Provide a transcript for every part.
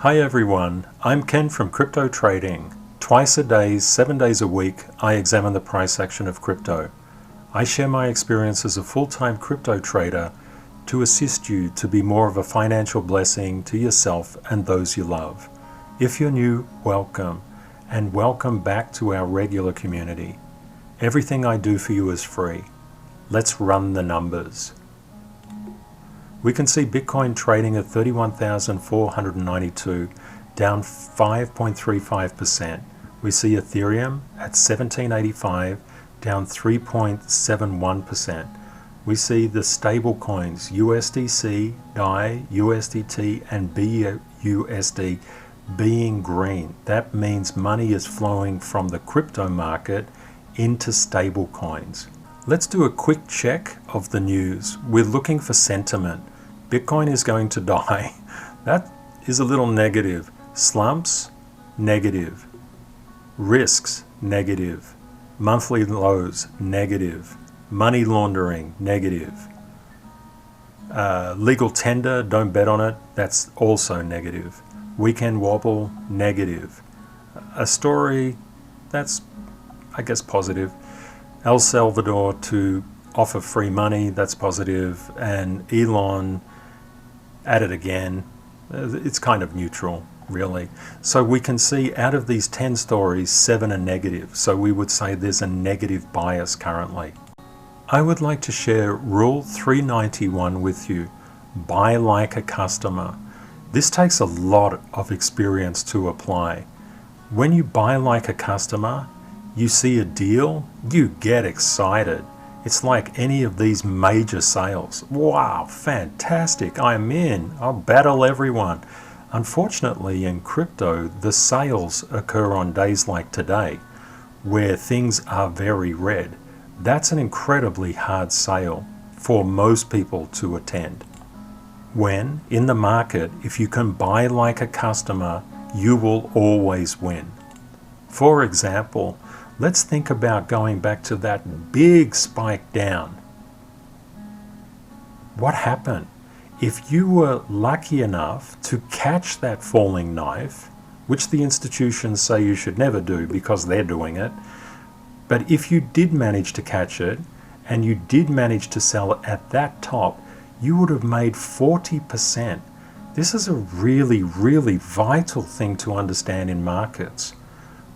Hi everyone, I'm Ken from Crypto Trading. Twice a day, 7 days a week, I examine the price action of crypto. I share my experience as a full-time crypto trader to assist you to be more of a financial blessing to yourself and those you love. If you're new, welcome, and welcome back to our regular community. Everything I do for you is free. Let's run the numbers. We can see Bitcoin trading at 31,492, down 5.35%. We see Ethereum at 1785, down 3.71%. We see the stable coins USDC, DAI, USDT, and BUSD being green. That means money is flowing from the crypto market into stable coins. Let's do a quick check of the news. We're looking for sentiment. Bitcoin is going to die. That is a little negative. Slumps, negative. Risks, negative. Monthly lows, negative. Money laundering, negative. Legal tender, don't bet on it. That's also negative. Weekend wobble, negative. A story, that's, I guess, positive. El Salvador to offer free money, that's positive. And Elon at it again. It's kind of neutral, really. So we can see out of these 10 stories, 7 are negative. So we would say there's a negative bias currently. I would like to share Rule 391 with you. Buy like a customer. This takes a lot of experience to apply. When you buy like a customer, you see a deal, you get excited. It's like any of these major sales. Wow, fantastic, I'm in, I'll battle everyone. Unfortunately, in crypto, the sales occur on days like today, where things are very red. That's an incredibly hard sale for most people to attend. When, in the market, if you can buy like a customer, you will always win. For example, let's think about going back to that big spike down. What happened? If you were lucky enough to catch that falling knife, which the institutions say you should never do because they're doing it, but if you did manage to catch it and you did manage to sell it at that top, you would have made 40%. This is a really, really vital thing to understand in markets.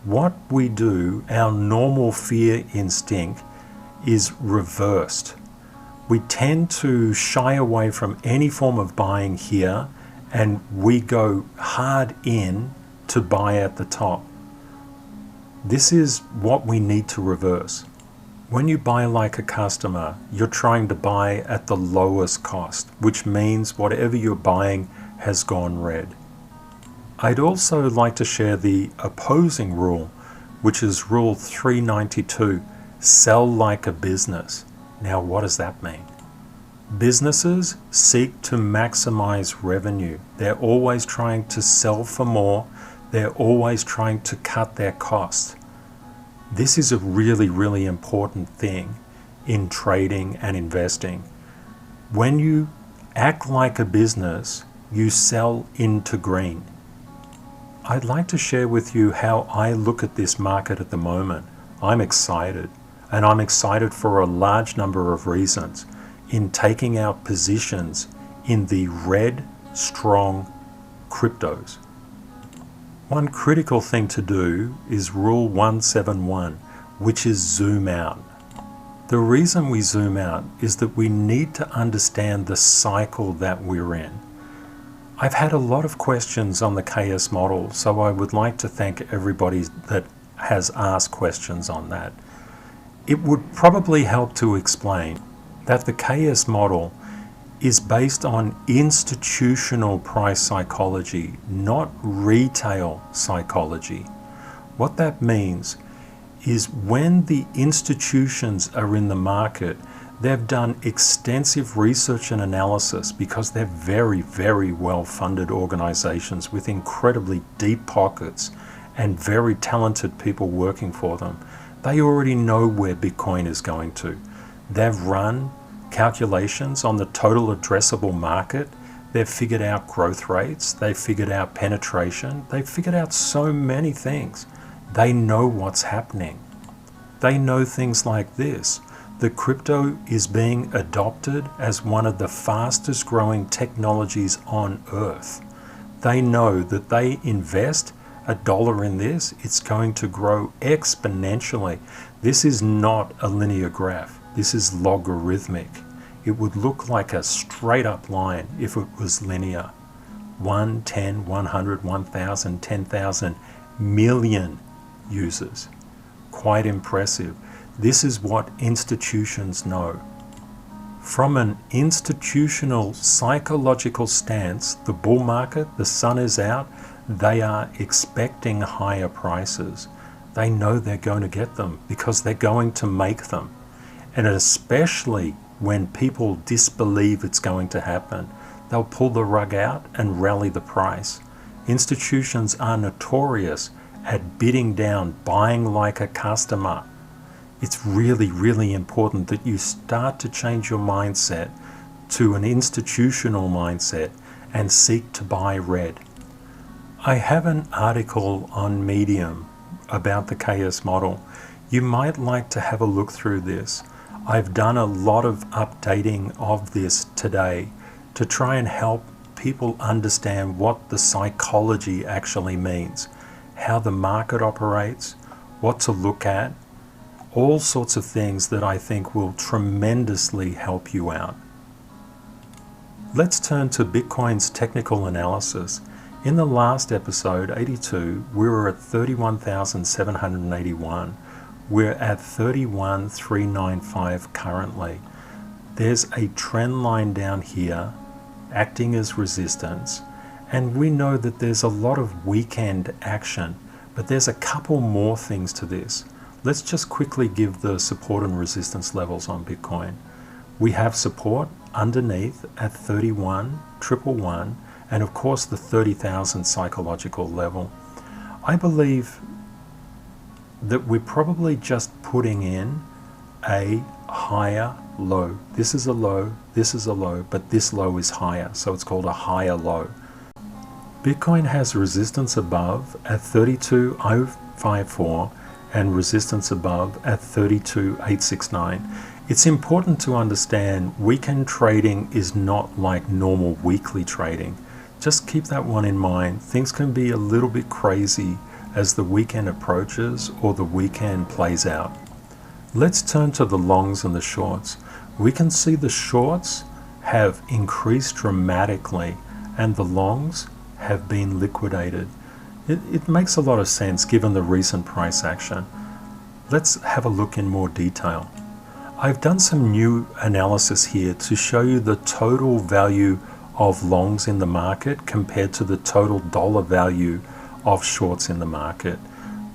What we do, our normal fear instinct, is reversed. We tend to shy away from any form of buying here, and we go hard in to buy at the top. This is what we need to reverse. When you buy like a customer, you're trying to buy at the lowest cost, which means whatever you're buying has gone red. I'd also like to share the opposing rule, which is Rule 392, sell like a business. Now, what does that mean? Businesses seek to maximize revenue. They're always trying to sell for more. They're always trying to cut their costs. This is a really, really important thing in trading and investing. When you act like a business, you sell into green. I'd like to share with you how I look at this market at the moment. I'm excited, and I'm excited for a large number of reasons in taking out positions in the red, strong cryptos. One critical thing to do is Rule 171, which is zoom out. The reason we zoom out is that we need to understand the cycle that we're in. I've had a lot of questions on the KSModel, so I would like to thank everybody that has asked questions on that. It would probably help to explain that the KSModel is based on institutional price psychology, not retail psychology. What that means is when the institutions are in the market, they've done extensive research and analysis because they're very, very well-funded organizations with incredibly deep pockets and very talented people working for them. They already know where Bitcoin is going to. They've run calculations on the total addressable market. They've figured out growth rates, they've figured out penetration, they've figured out so many things. They know what's happening. They know things like this. The crypto is being adopted as one of the fastest growing technologies on earth. They know that they invest $1 in this, it's going to grow exponentially. This is not a linear graph. This is logarithmic. It would look like a straight up line if it was linear. 1, 10, 100, 1,000, 10,000 million users. Quite impressive. This is what institutions know. From an institutional psychological stance, the bull market, the sun is out, they are expecting higher prices. They know they're going to get them because they're going to make them. And especially when people disbelieve it's going to happen, they'll pull the rug out and rally the price. Institutions are notorious at bidding down, buying like a customer. It's really, really important that you start to change your mindset to an institutional mindset and seek to buy red. I have an article on Medium about the KSModel. You might like to have a look through this. I've done a lot of updating of this today to try and help people understand what the psychology actually means, how the market operates, what to look at, all sorts of things that I think will tremendously help you out. Let's turn to Bitcoin's technical analysis. In the last episode, 82, we were at 31,781. We're at 31,395 currently. There's a trend line down here acting as resistance, and we know that there's a lot of weekend action, but there's a couple more things to this. Let's just quickly give the support and resistance levels on Bitcoin. We have support underneath at 31,111, and of course the 30,000 psychological level. I believe that we're probably just putting in a higher low. This is a low, this is a low, but this low is higher, so it's called a higher low. Bitcoin has resistance above at 32,054 and resistance above at 32,869. It's important to understand weekend trading is not like normal weekly trading. Just keep that one in mind. Things can be a little bit crazy as the weekend approaches or the weekend plays out. Let's turn to the longs and the shorts. We can see the shorts have increased dramatically and the longs have been liquidated. It makes a lot of sense given the recent price action. Let's have a look in more detail. I've done some new analysis here to show you the total value of longs in the market compared to the total dollar value of shorts in the market.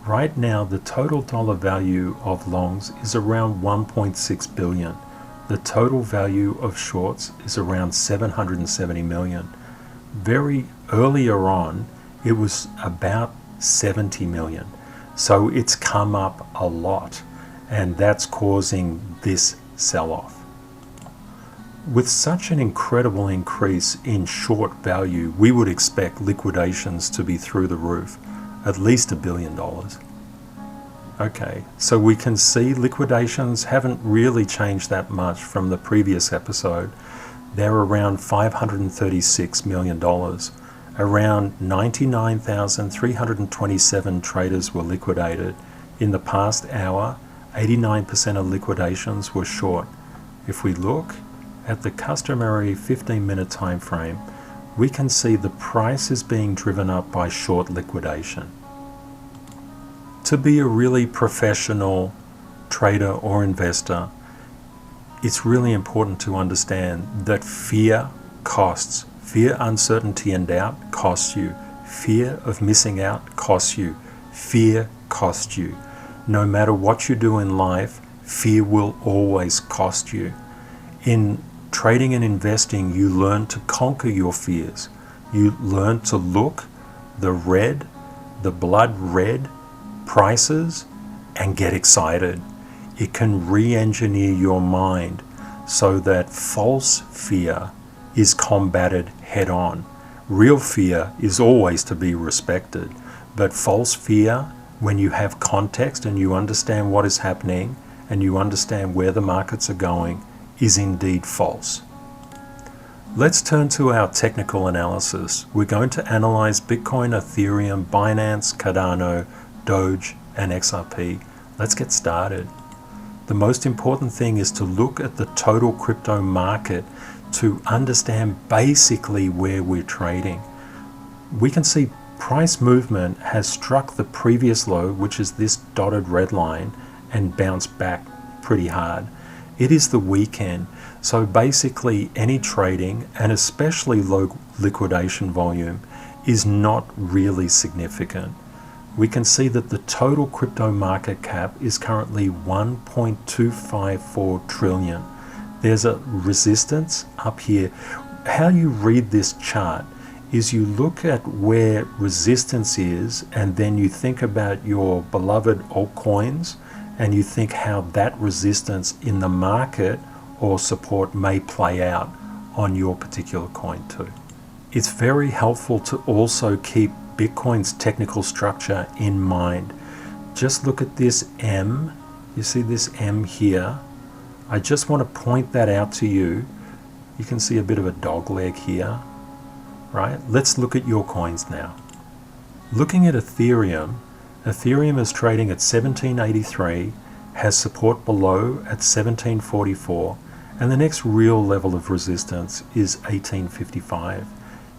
Right now, the total dollar value of longs is around 1.6 billion. The total value of shorts is around 770 million. Very earlier on, it was about 70 million. So it's come up a lot, and that's causing this sell-off. With such an incredible increase in short value, we would expect liquidations to be through the roof, at least $1 billion. Okay, so we can see liquidations haven't really changed that much from the previous episode. They're around $536 million. Around 99,327 traders were liquidated. In the past hour, 89% of liquidations were short. If we look at the customary 15-minute time frame, we can see the price is being driven up by short liquidation. To be a really professional trader or investor, it's really important to understand that fear costs. Fear, uncertainty, and doubt costs you. Fear of missing out costs you. Fear costs you. No matter what you do in life, fear will always cost you. In trading and investing, you learn to conquer your fears. You learn to look the blood red prices and get excited. It can re-engineer your mind so that false fear is combated head on. Real fear is always to be respected, but false fear, when you have context and you understand what is happening and you understand where the markets are going, is indeed false. Let's turn to our technical analysis. We're going to analyze Bitcoin, Ethereum, Binance, Cardano, Doge, and XRP. Let's get started. The most important thing is to look at the total crypto market to understand basically where we're trading. We can see price movement has struck the previous low, which is this dotted red line, and bounced back pretty hard. It is the weekend, so basically any trading, and especially low liquidation volume, is not really significant. We can see that the total crypto market cap is currently 1.254 trillion. There's a resistance up here. How you read this chart is you look at where resistance is, and then you think about your beloved altcoins, and you think how that resistance in the market or support may play out on your particular coin too. It's very helpful to also keep Bitcoin's technical structure in mind. Just look at this M. You see this M here? I just want to point that out to you. You can see a bit of a dog leg here, right? Let's look at your coins now. Looking at Ethereum, Ethereum is trading at 1783, has support below at 1744, and the next real level of resistance is 1855.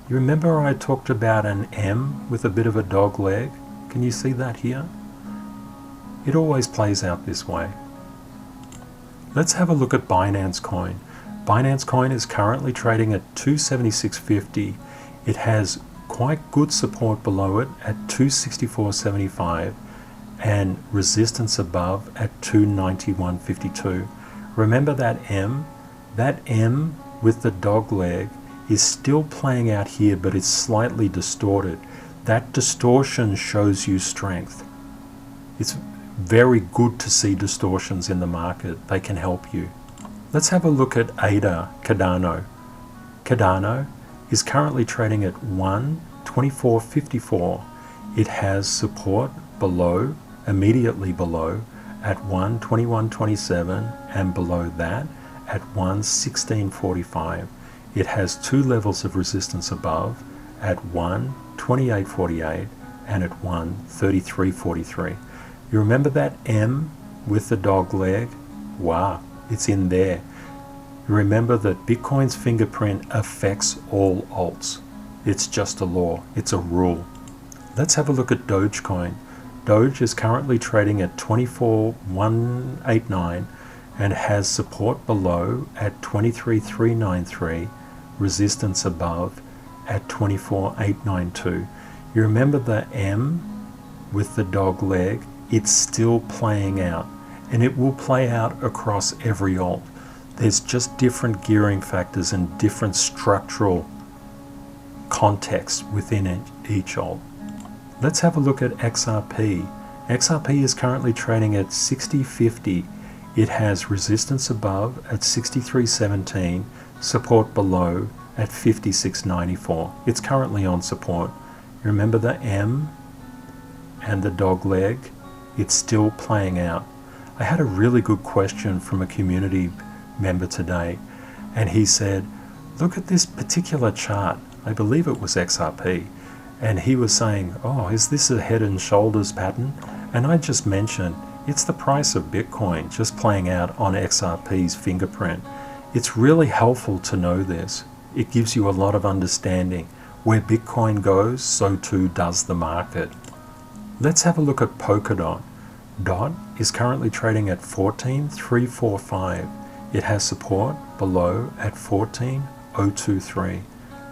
You remember I talked about an M with a bit of a dog leg? Can you see that here? It always plays out this way. Let's have a look at Binance Coin. Binance Coin is currently trading at 276.50. It has quite good support below it at 264.75 and resistance above at 291.52. Remember that M? That M with the dog leg is still playing out here, but it's slightly distorted. That distortion shows you strength. It's very good to see distortions in the market. They can help you. Let's have a look at ADA, Cardano. Cardano is currently trading at 124.54. It has support below, immediately below, at 121.27, and below that at 116.45. It has two levels of resistance above at 128.48 and at 133.43. You remember that M with the dog leg? Wow, it's in there. You remember that Bitcoin's fingerprint affects all alts. It's just a law, it's a rule. Let's have a look at Dogecoin. Doge is currently trading at 24.189 and has support below at 23.393, resistance above at 24.892. You remember the M with the dog leg? It's still playing out, and it will play out across every alt. There's just different gearing factors and different structural context within each alt. Let's have a look at XRP. XRP is currently trading at 60.50. It has resistance above at 63.17, support below at 56.94. It's currently on support. You remember the M and the dog leg? It's still playing out. I had a really good question from a community member today, and he said, look at this particular chart. I believe it was XRP. And he was saying, oh, is this a head and shoulders pattern? And I just mentioned, it's the price of Bitcoin just playing out on XRP's fingerprint. It's really helpful to know this. It gives you a lot of understanding. Where Bitcoin goes, so too does the market. Let's have a look at Polkadot. DOT is currently trading at 14.345. It has support below at 14.023,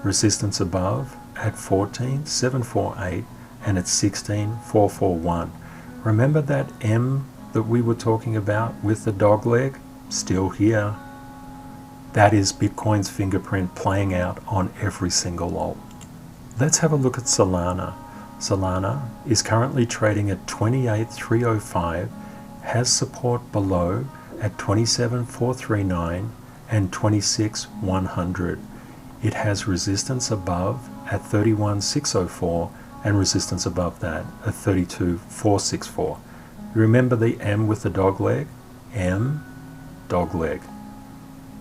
resistance above at 14.748, and at 16.441. Remember that M that we were talking about with the dog leg? Still here. That is Bitcoin's fingerprint playing out on every single alt. Let's have a look at Solana. Solana is currently trading at 28.305, has support below at 27.439 and 26.100. It has resistance above at 31,604 and resistance above that at 32,464. You remember the M with the dog leg? M, dog leg.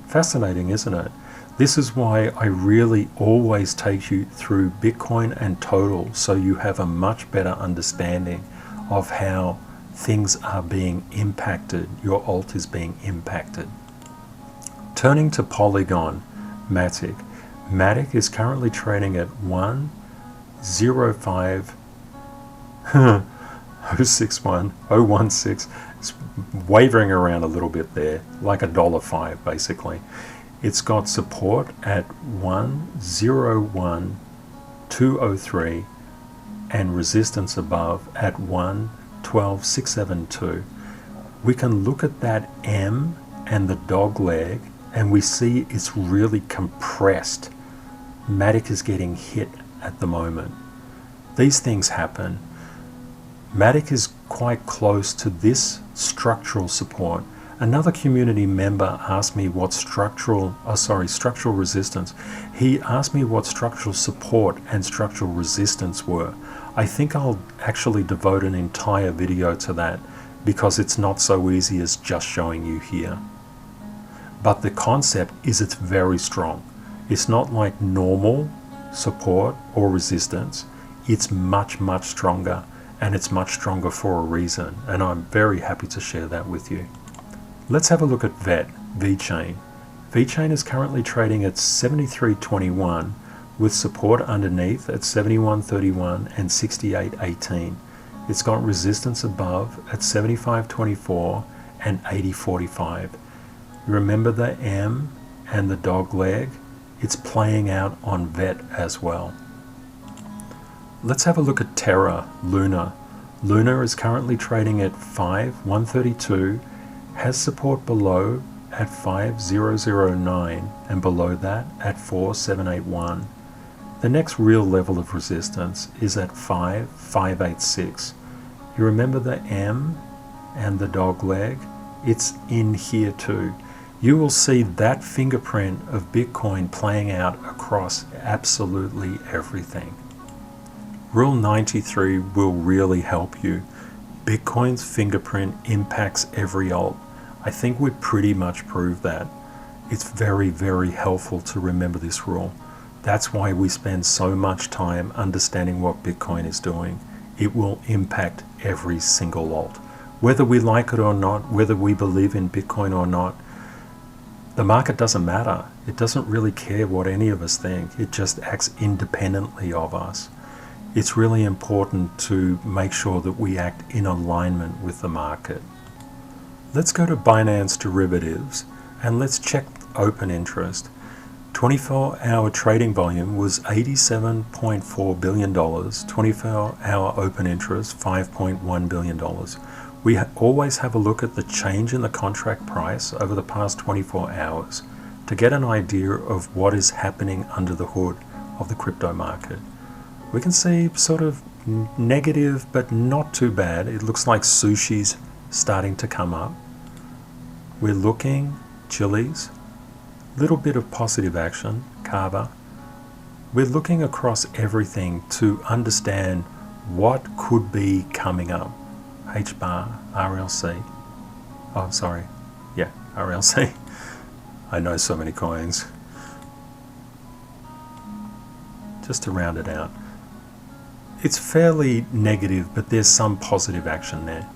Fascinating, isn't it? This is why I really always take you through Bitcoin and total, so you have a much better understanding of how things are being impacted, your alt is being impacted. Turning to Polygon, MATIC. MATIC is currently trading at 105 061 016. It's wavering around a little bit there, like $1.05 basically. It's got support at 101,203 and resistance above at 112,672. We can look at that M and the dog leg and we see it's really compressed. MATIC is getting hit at the moment. These things happen. MATIC is quite close to this structural support. Another community member asked me what structural resistance. He asked me what structural support and structural resistance were. I think I'll actually devote an entire video to that because it's not so easy as just showing you here. But the concept is it's very strong. It's not like normal support or resistance. It's much, much stronger, and it's much stronger for a reason, and I'm very happy to share that with you. Let's have a look at VeChain. VeChain is currently trading at 73.21 with support underneath at 71.31 and 68.18. It's got resistance above at 75.24 and 80.45. You remember the M and the dog leg? It's playing out on VET as well. Let's have a look at Terra, Luna. Luna is currently trading at 5,132, has support below at 5,009 and below that at 4,781. The next real level of resistance is at 5,586. You remember the M and the dog leg? It's in here too. You will see that fingerprint of Bitcoin playing out across absolutely everything. Rule 93 will really help you. Bitcoin's fingerprint impacts every alt. I think we pretty much proved that. It's very, very helpful to remember this rule. That's why we spend so much time understanding what Bitcoin is doing. It will impact every single alt. Whether we like it or not, whether we believe in Bitcoin or not, the market doesn't matter. It doesn't really care what any of us think. It just acts independently of us. It's really important to make sure that we act in alignment with the market. Let's go to Binance derivatives and let's check open interest. 24-hour trading volume was $87.4 billion. 24-hour open interest, $5.1 billion. We always have a look at the change in the contract price over the past 24 hours to get an idea of what is happening under the hood of the crypto market. We can see sort of negative, but not too bad. It looks like sushi's starting to come up. We're looking, Chili's, little bit of positive action, Kava. We're looking across everything to understand what could be coming up. H-bar, RLC. Oh, sorry. Yeah, RLC. I know so many coins. Just to round it out. It's fairly negative, but there's some positive action there.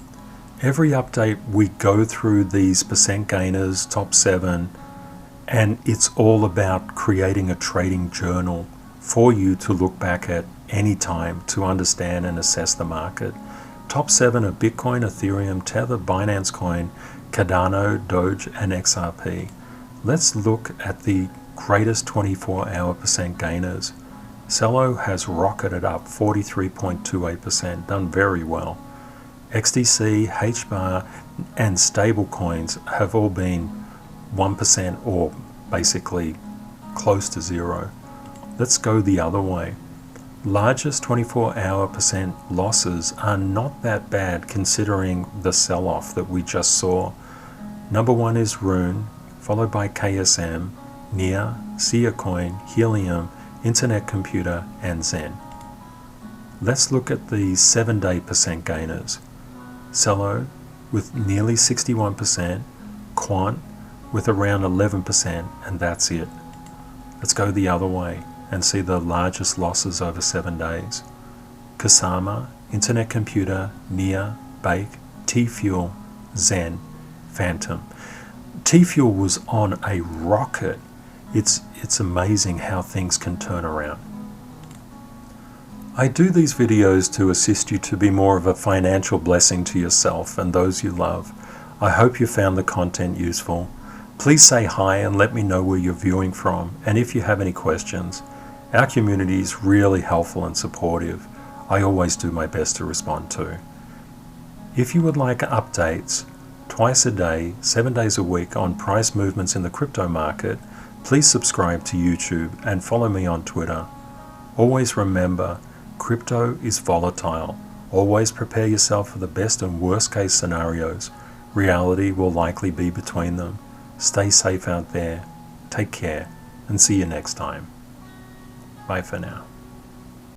Every update we go through these percent gainers, top 7, and it's all about creating a trading journal for you to look back at any time to understand and assess the market. Top 7 are Bitcoin, Ethereum, Tether, Binance Coin, Cardano, Doge, and XRP. Let's look at the greatest 24-hour percent gainers. Celo has rocketed up 43.28%, done very well. XDC, HBAR, and stable coins have all been 1% or basically close to zero. Let's go the other way. Largest 24-hour percent losses are not that bad considering the sell-off that we just saw. Number 1 is Rune, followed by KSM, NIA, Sia Coin, Helium, Internet Computer, and Zen. Let's look at the 7-day percent gainers. Celo with nearly 61%, Quant with around 11%, and that's it. Let's go the other way and see the largest losses over 7 days. Kusama, Internet Computer, Nia, Bake, T-Fuel, Zen, Phantom. T-Fuel was on a rocket. It's amazing how things can turn around. I do these videos to assist you to be more of a financial blessing to yourself and those you love. I hope you found the content useful. Please say hi and let me know where you're viewing from, and if you have any questions. Our community is really helpful and supportive. I always do my best to respond to. If you would like updates twice a day, 7 days a week on price movements in the crypto market, please subscribe to YouTube and follow me on Twitter. Always remember, crypto is volatile. Always prepare yourself for the best and worst case scenarios. Reality will likely be between them. Stay safe out there. Take care and see you next time. Bye for now.